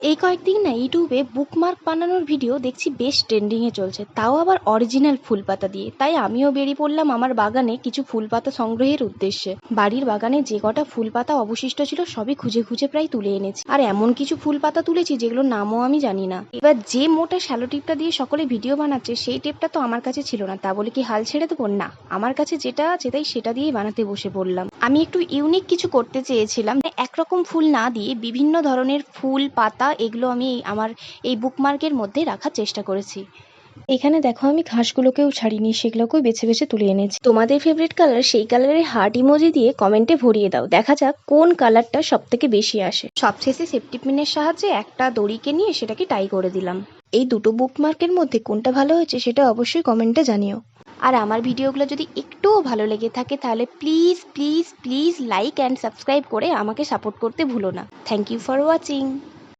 এই কয়েকদিন না ইউটিউবে বুকমার্ক বানানোর ভিডিও দেখছি বেশ ট্রেন্ডিংয়ে চলছে, তাও আবার অরিজিনাল ফুল পাতা দিয়ে। তাই আমিও বেরিয়ে পড়লাম আমার বাগানে কিছু ফুল পাতা সংগ্রহের উদ্দেশ্যে। বাড়ির বাগানে যে কটা ফুল পাতা অবশিষ্ট ছিল সবই খুঁজে খুঁজে প্রায় তুলে এনেছি, আর এমন কিছু ফুল পাতা তুলেছি যেগুলোর নামও আমি জানি না। এবার যে মোটা শ্যালো টিপটা দিয়ে সকলে ভিডিও বানাচ্ছে সেই টেপটা তো আমার কাছে ছিল না, তা বলে কি হাল ছেড়ে দেবো? না, আমার কাছে যেটা আছে তাই সেটা দিয়েই বানাতে বসে পড়লাম। আমি একটু ইউনিক কিছু করতে চেয়েছিলাম, একরকম ফুল না দিয়ে বিভিন্ন ধরনের ফুল পাতা এগুলো আমি আমার এই বুকমার্কের মধ্যে রাখার চেষ্টা করেছি। এখানে দেখো আমি ঘাসগুলোকেও ছাড়িনি, সেগুলোকেও বেছে বেছে তুলে এনেছি। তোমাদের ফেভারিট কালার সেই কালারের হার্ট ইমোজি দিয়ে কমেন্টে ভরিয়ে দাও, দেখা যাক কোন কালারটা সব থেকে বেশি আসে। সবশেষে সেফটি পিনের সাহায্যে একটা দড়িকে নিয়ে সেটাকে টাই করে দিলাম। এই দুটো বুকমার্কের মধ্যে কোনটা ভালো হয়েছে সেটা অবশ্যই কমেন্টে জানিও। আর আমার ভিডিওগুলো যদি একটুও ভালো লেগে থাকে তাহলে please please please like and subscribe করে আমাকে সাপোর্ট করতে ভুলো না। Thank you for watching.